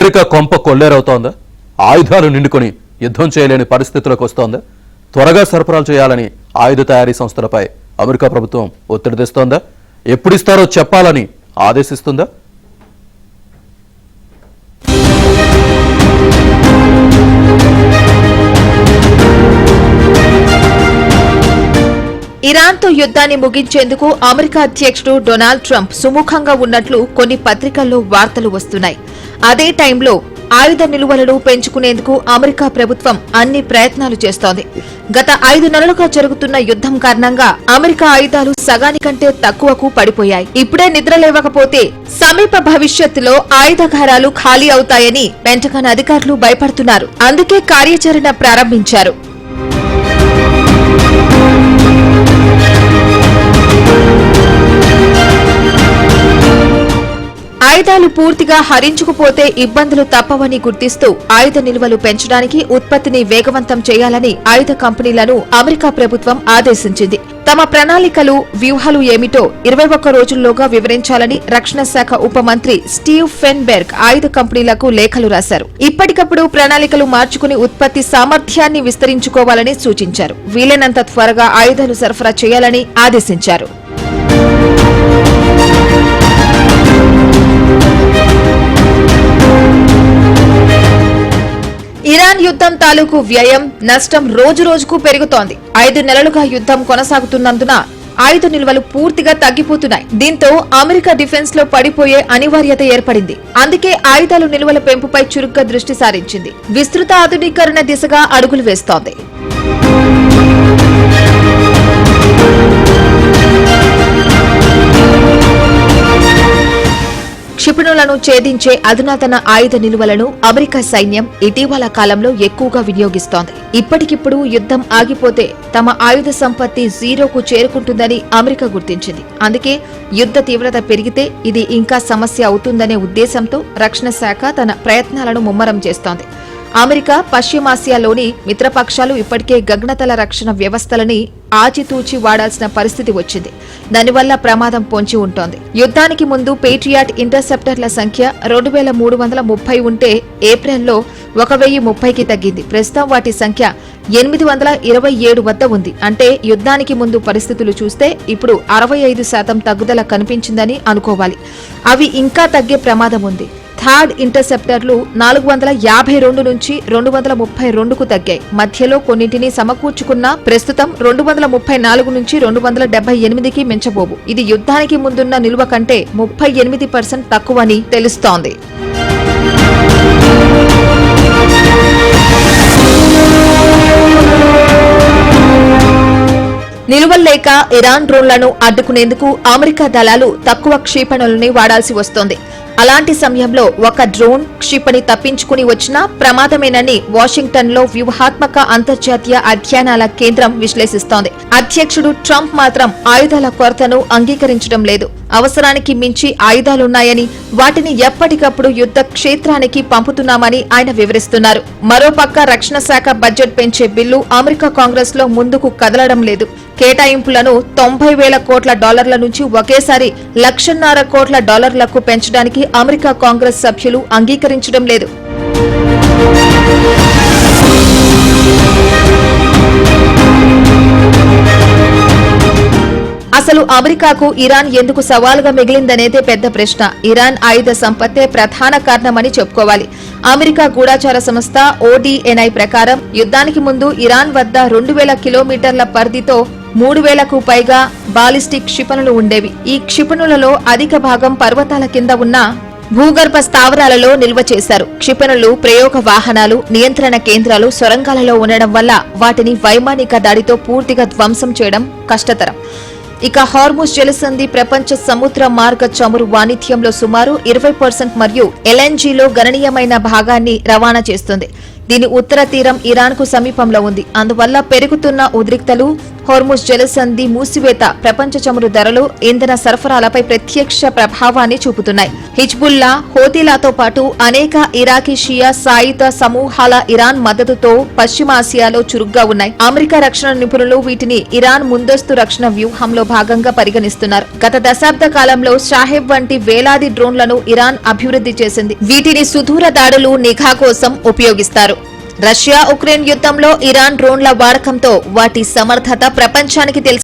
America కొంప కొల్లేరవుతోందా? ఆయుధాలు నిండుకొని యుద్ధం చేయలేని పరిస్థితులకు వస్తోందా? త్వరగా సరఫరాలు చేయాలని ఆయుధ తయారీ సంస్థలపై అమెరికా ప్రభుత్వం ఒత్తిడి తెస్తోందా? ఎప్పుడిస్తారో చెప్పాలని ఆదేశిస్తుందా? ఇరాన్తో యుద్ధాన్ని ముగించేందుకు అమెరికా అధ్యక్షుడు డొనాల్డ్ ట్రంప్ సుముఖంగా ఉన్నట్లు కొన్ని పత్రికల్లో వార్తలు వస్తున్నాయి. అదే టైంలో ఆయుధ నిలువలను పెంచుకునేందుకు అమెరికా ప్రభుత్వం అన్ని ప్రయత్నాలు చేస్తోంది. గత 5 నెలలుగా జరుగుతున్న యుద్ధం కారణంగా అమెరికా ఆయుధాలు సగానికంటే తక్కువకు పడిపోయాయి. ఇప్పుడే నిద్రలేవకపోతే సమీప భవిష్యత్తులో ఆయుధాగారాలు ఖాళీ అవుతాయని పెంటగాన్ అధికారులు భయపడుతున్నారు. అందుకే కార్యాచరణ ప్రారంభించారు. ఆయుధాలు పూర్తిగా హరించుకుపోతే ఇబ్బందులు తప్పవని గుర్తిస్తూ ఆయుధ నిల్వలు పెంచడానికి ఉత్పత్తిని వేగవంతం చేయాలని ఆయుధ కంపెనీలను అమెరికా ప్రభుత్వం ఆదేశించింది. తమ ప్రణాళికలు, వ్యూహాలు ఏమిటో 21 రోజుల్లోగా వివరించాలని రక్షణ శాఖ ఉప మంత్రి స్టీవ్ ఫెన్బెర్గ్ ఆయుధ కంపెనీలకు లేఖలు రాశారు. ఇప్పటికప్పుడు ప్రణాళికలు మార్చుకుని ఉత్పత్తి సామర్థ్యాన్ని విస్తరించుకోవాలని సూచించారు. వీలైనంత త్వరగా ఆయుధాలు సరఫరా చేయాలని ఆదేశించారు. ఇరాన్ యుద్ధం తాలూకు వ్యయం, నష్టం రోజురోజుకు పెరుగుతోంది. 5 నెలలుగా యుద్ధం కొనసాగుతున్నందున ఆయుధ నిల్వలు పూర్తిగా తగ్గిపోతున్నాయి. దీంతో అమెరికా డిఫెన్స్ లో పడిపోయే అనివార్యత ఏర్పడింది. అందుకే ఆయుధాలు నిల్వల పెంపుపై చురుగ్గా దృష్టి సారించింది. విస్తృత ఆధునీకరణ దిశగా అడుగులు వేస్తోంది. క్షిపణులను ఛేదించే అధునాతన ఆయుధ నిలువలను అమెరికా సైన్యం ఇటీవల కాలంలో ఎక్కువగా వినియోగిస్తోంది. ఇప్పటికిప్పుడు యుద్ధం ఆగిపోతే తమ ఆయుధ సంపత్తి జీరోకు చేరుకుంటుందని అమెరికా గుర్తించింది. అందుకే యుద్ధ తీవ్రత పెరిగితే ఇది ఇంకా సమస్య అవుతుందనే ఉద్దేశంతో రక్షణ శాఖ తన ప్రయత్నాలను ముమ్మరం చేస్తోంది. అమెరికా, పశ్చిమాసియాలోని మిత్రపక్షాలు ఇప్పటికే గగనతల రక్షణ వ్యవస్థలని ఆచితూచి వాడాల్సిన పరిస్థితి వచ్చింది. దానివల్ల ప్రమాదం పొంచి ఉంటోంది. యుద్ధానికి ముందు పేట్రియాట్ ఇంటర్సెప్టర్ల సంఖ్య 2330 ఉంటే ఏప్రిల్లో 1030కి తగ్గింది. ప్రస్తుతం వాటి సంఖ్య 827 వద్ద ఉంది. అంటే యుద్ధానికి ముందు పరిస్థితులు చూస్తే ఇప్పుడు 65% తగ్గుదల కనిపించిందని అనుకోవాలి. అవి ఇంకా తగ్గే ప్రమాదం ఉంది. థర్డ్ ఇంటర్సెప్టర్లు 452 నుంచి 232కు తగ్గాయి. మధ్యలో కొన్నింటిని సమకూర్చుకున్నా ప్రస్తుతం 234 నుంచి 278కి మించబోవు. ఇది యుద్ధానికి ముందున్న నిల్వ కంటే 38% తక్కువని తెలుస్తోంది. నిలువల్లేక ఇరాన్ డ్రోన్లను అడ్డుకునేందుకు అమెరికా దళాలు తక్కువ క్షిపణులని వాడాల్సి వస్తోంది. అలాంటి సమయంలో ఒక డ్రోన్ క్షిపణి తప్పించుకుని వచ్చినా ప్రమాదమేనని వాషింగ్టన్లో వ్యూహాత్మక అంతర్జాతీయ అధ్యయనాల కేంద్రం విశ్లేషిస్తోంది. అధ్యక్షుడు ట్రంప్ మాత్రం ఆయుధాల కొరతను అంగీకరించడం లేదు. అవసరానికి మించి ఆయుధాలున్నాయని, వాటిని ఎప్పటికప్పుడు యుద్ధ క్షేత్రానికి పంపుతున్నామని ఆయన వివరిస్తున్నారు. మరోపక్క రక్షణ శాఖ బడ్జెట్ పెంచే బిల్లు అమెరికా కాంగ్రెస్ లో ముందుకు కదలడం లేదు. కేటాయింపులను $90,000 కోట్ల నుంచి ఒకేసారి $1,50,000 కోట్ల పెంచడానికి అమెరికా కాంగ్రెస్ సభ్యులు అంగీకరించడం లేదు. అసలు అమెరికాకు ఇరాన్ ఎందుకు సవాలుగా మిగిలిందనేదే పెద్ద ప్రశ్న. ఇరాన్ ఆయుధ సంపత్తే ప్రధాన కారణమని చెప్పుకోవాలి. అమెరికా గూఢచార సంస్థ ODNI ప్రకారం యుద్ధానికి ముందు ఇరాన్ వద్ద 2000 కిలోమీటర్ల పరిధితో 3000కు పైగా బాలిస్టిక్ క్షిపణులు ఉండేవి. ఈ క్షిపణులలో అధిక భాగం పర్వతాల కింద ఉన్న భూగర్భ స్థావరాలలో నిల్వ చేశారు. క్షిపణులు, ప్రయోగ వాహనాలు, నియంత్రణ కేంద్రాలు సొరంగాలలో ఉండడం వల్ల వాటిని వైమానిక దాడితో పూర్తిగా ధ్వంసం చేయడం కష్టతరం. ఇక హార్ముజ్ జలసంధి ప్రపంచ సముద్ర మార్గ చమురు వాణిజ్యంలో సుమారు 20% మరియు LNGలో గణనీయమైన భాగాన్ని రవాణా చేస్తుంది. దీని ఉత్తర తీరం ఇరాన్కు సమీపంలో ఉంది. అందువల్ల పెరుగుతున్న ఉద్రిక్తలు హోర్ముజ్ జలసంధి మూసివేత ప్రపంచ చమురు ధరలు, ఇంధన సరఫరాలపై ప్రత్యక్ష ప్రభావాన్ని చూపుతున్నాయి. హిజ్బుల్లా, హోతీలాతో పాటు అనేక ఇరాకీ షియా సాయుధ సమూహాల ఇరాన్ మద్దతుతో పశ్చిమాసియాలో చురుగ్గా ఉన్నాయి. అమెరికా రక్షణ నిపుణులు వీటిని ఇరాన్ ముందస్తు రక్షణ వ్యూహంలో భాగంగా పరిగణిస్తున్నారు. గత దశాబ్ద కాలంలో షాహెబ్ వంటి వేలాది డ్రోన్లను ఇరాన్ అభివృద్ధి చేసింది. వీటిని సుదూర దాడులు, నిఘా కోసం ఉపయోగిస్తారు. రష్యా ఉక్రెయిన్ యుద్ధంలో ఇరాన్ డ్రోన్ల వాడకంతో వాటి సమర్థత ప్రపంచానికి తెలిసింది.